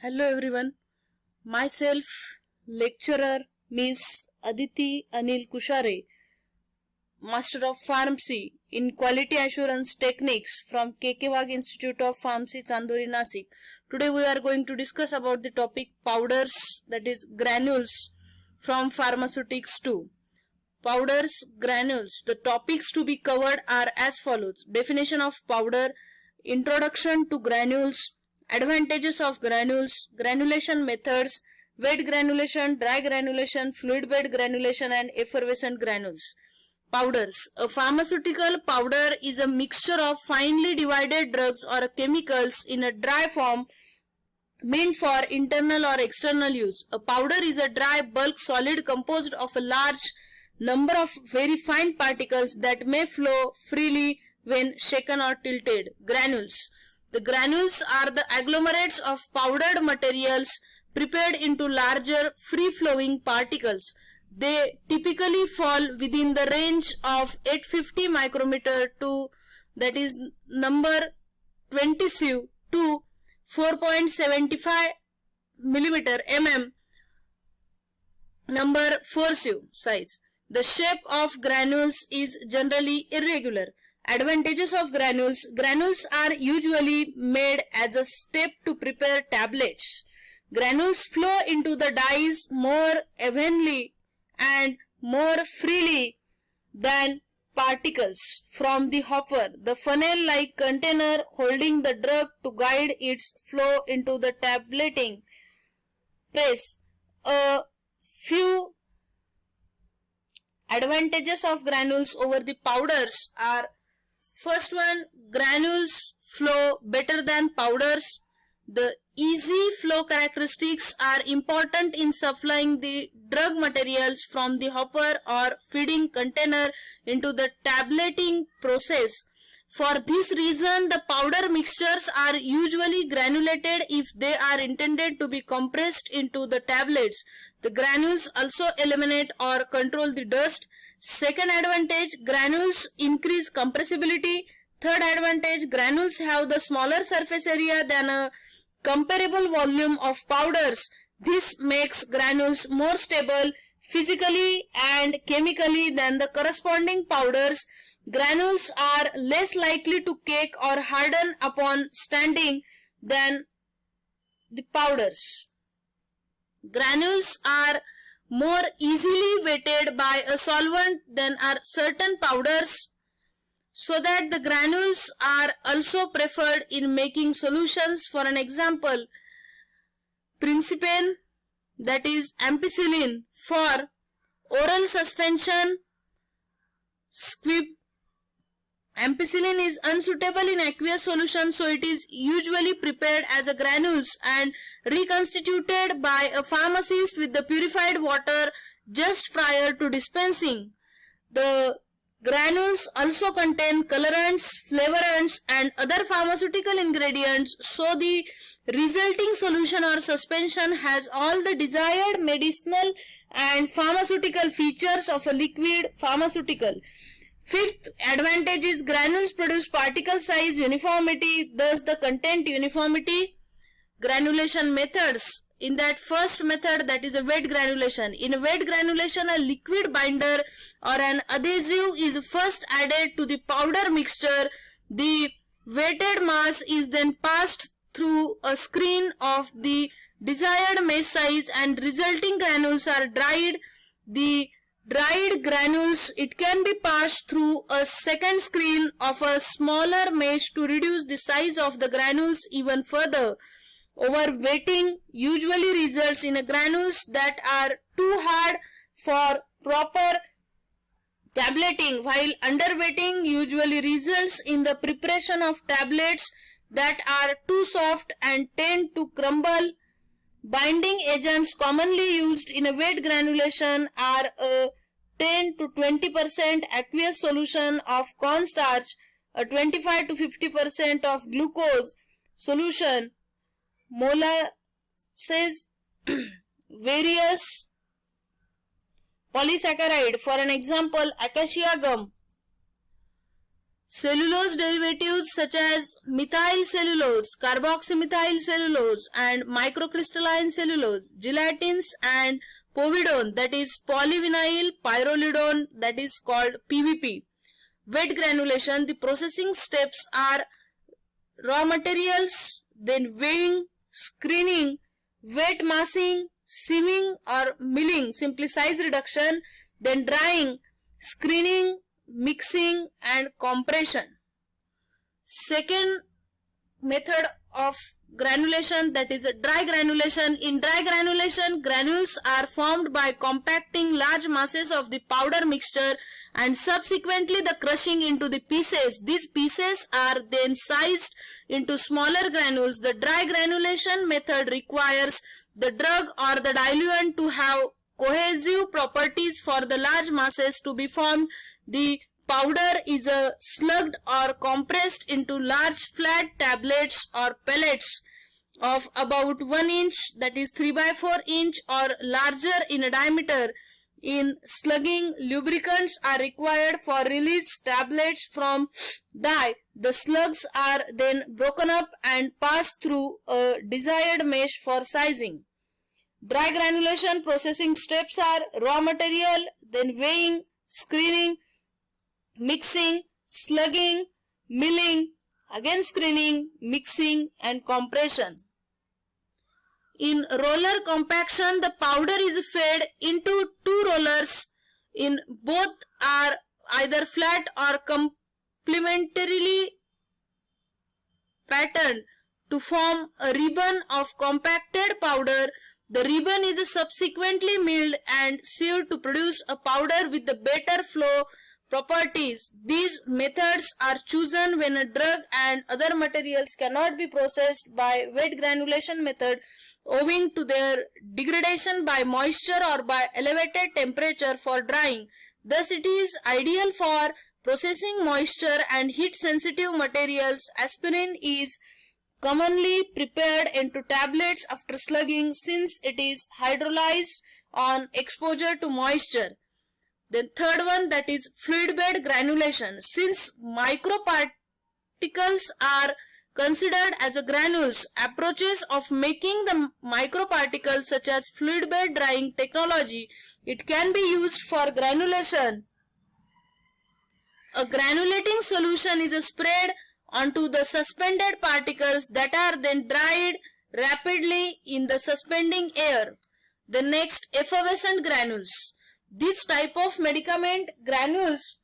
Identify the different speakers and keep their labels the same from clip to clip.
Speaker 1: Hello everyone. Myself, lecturer Miss Aditi Anil Kushare, Master of Pharmacy in Quality Assurance Techniques from KK Wagh Institute of Pharmacy, Chandori, Nasik. Today we are going to discuss about the topic powders, that is granules from pharmaceutics to powders, granules. The topics to be covered are as follows: definition of powder, introduction to granules, advantages of granules, granulation methods, wet granulation, dry granulation, fluid bed granulation, and effervescent granules. Powders. A pharmaceutical powder is a mixture of finely divided drugs or chemicals in a dry form meant for internal or external use. A powder is a dry bulk solid composed of a large number of very fine particles that may flow freely when shaken or tilted. Granules. The granules are the agglomerates of powdered materials prepared into larger free-flowing particles. They typically fall within the range of 850 micrometer to, that is number 20 sieve, to 4.75 millimeter number 4 sieve size. The shape of granules is generally irregular. Advantages of granules. Granules are usually made as a step to prepare tablets. Granules flow into the dyes more evenly and more freely than particles from the hopper. The funnel-like container holding the drug to guide its flow into the tableting press. A few advantages of granules over the powders are: first one, granules flow better than powders. The easy flow characteristics are important in supplying the drug materials from the hopper or feeding container into the tableting process. For this reason, the powder mixtures are usually granulated if they are intended to be compressed into the tablets. The granules also eliminate or control the dust. Second advantage, granules increase compressibility. Third advantage, granules have the smaller surface area than a comparable volume of powders. This makes granules more stable physically and chemically than the corresponding powders. Granules are less likely to cake or harden upon standing than the powders. Granules are more easily wetted by a solvent than are certain powders, so that the granules are also preferred in making solutions. For an example, Principen, that is ampicillin, for oral suspension. Squib. Ampicillin is unsuitable in aqueous solution, so it is usually prepared as a granules and reconstituted by a pharmacist with the purified water just prior to dispensing. The granules also contain colorants, flavorants, and other pharmaceutical ingredients, so the resulting solution or suspension has all the desired medicinal and pharmaceutical features of a liquid pharmaceutical. Fifth advantage is granules produce particle size uniformity, thus the content uniformity. Granulation methods. In that first method, that is a wet granulation. In a wet granulation, a liquid binder or an adhesive is first added to the powder mixture. The wetted mass is then passed through a screen of the desired mesh size and resulting granules are dried. The dried granules, it can be passed through a second screen of a smaller mesh to reduce the size of the granules even further. Overwetting usually results in granules that are too hard for proper tableting, while underwetting usually results in the preparation of tablets that are too soft and tend to crumble. Binding agents commonly used in a wet granulation are a 10 to 20% aqueous solution of cornstarch, a 25 to 50% of glucose solution, molasses, various polysaccharide, for an example acacia gum, Cellulose derivatives such as methyl cellulose, carboxymethyl cellulose, and microcrystalline cellulose, gelatins, and povidone, that is polyvinyl pyrrolidone, that is called PVP. Wet granulation, the processing steps are raw materials, then weighing, screening, wet massing, sieving or milling, simply size reduction, then drying, screening, mixing, and compression. Second method of granulation, that is dry granulation. In dry granulation, granules are formed by compacting large masses of the powder mixture and subsequently the crushing into the pieces. These pieces are then sized into smaller granules. The dry granulation method requires the drug or the diluent to have cohesive properties for the large masses to be formed. The powder is slugged or compressed into large flat tablets or pellets of about 1 inch, that is 3/4 inch or larger in diameter. In slugging, lubricants are required for release tablets from dye. The slugs are then broken up and passed through a desired mesh for sizing. Dry granulation processing steps are raw material, then weighing, screening, mixing, slugging, milling, again screening, mixing, and compression. In roller compaction, the powder is fed into two rollers. In both are either flat or complementarily patterned to form a ribbon of compacted powder. The ribbon is subsequently milled and sieved to produce a powder with the better flow properties. These methods are chosen when a drug and other materials cannot be processed by wet granulation method owing to their degradation by moisture or by elevated temperature for drying. Thus, it is ideal for processing moisture and heat sensitive materials. Aspirin is commonly prepared into tablets after slugging since it is hydrolyzed on exposure to moisture. Then third one, that is fluid bed granulation. Since microparticles are considered as a granules, approaches of making the microparticles such as fluid bed drying technology, it can be used for granulation. A granulating solution is sprayed onto the suspended particles that are then dried rapidly in the suspending air. The next, effervescent granules. This type of medicament granules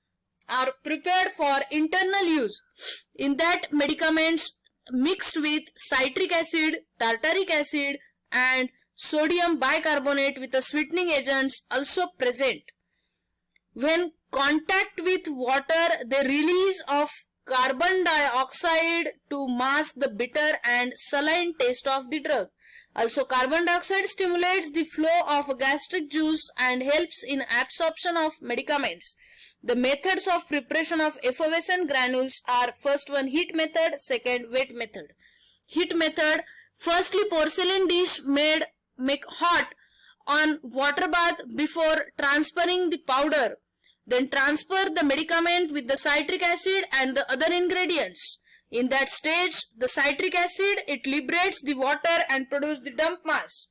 Speaker 1: are prepared for internal use. In that, medicaments mixed with citric acid, tartaric acid, and sodium bicarbonate with the sweetening agents also present. When contact with water, the release of carbon dioxide to mask the bitter and saline taste of the drug. Also, carbon dioxide stimulates the flow of gastric juice and helps in absorption of medicaments. The methods of preparation of effervescent granules are: first one, heat method; second, wet method. Heat method: firstly, porcelain dish make hot on water bath before transferring the powder. Then transfer the medicament with the citric acid and the other ingredients. In that stage, the citric acid, it liberates the water and produces the dump mass.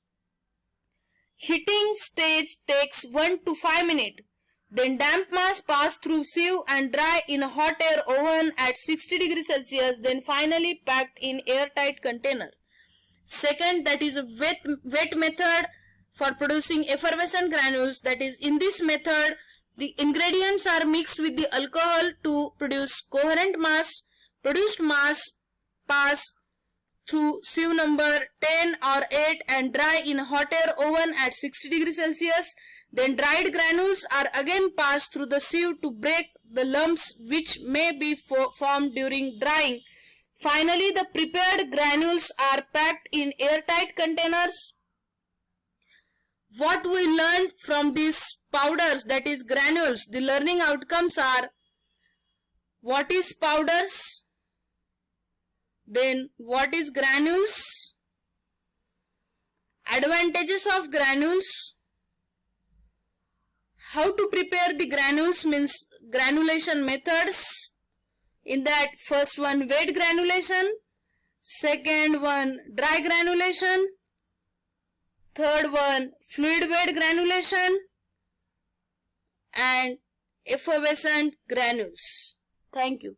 Speaker 1: Heating stage takes 1 to 5 minutes. Then damp mass pass through sieve and dry in a hot air oven at 60 degrees Celsius. Then finally packed in airtight container. Second, that is a wet method for producing effervescent granules. That is, in this method, the ingredients are mixed with the alcohol to produce coherent mass. Produced mass pass through sieve number 10 or 8 and dry in a hot air oven at 60 degrees Celsius. Then dried granules are again passed through the sieve to break the lumps which may be formed during drying. Finally, the prepared granules are packed in airtight containers. What we learned from these powders, that is granules, the learning outcomes are: what is powders? Then what is granules? Advantages of granules. How to prepare the granules means granulation methods. In that, first one wet granulation, second one dry granulation, third one fluid bed granulation, and effervescent granules. Thank you.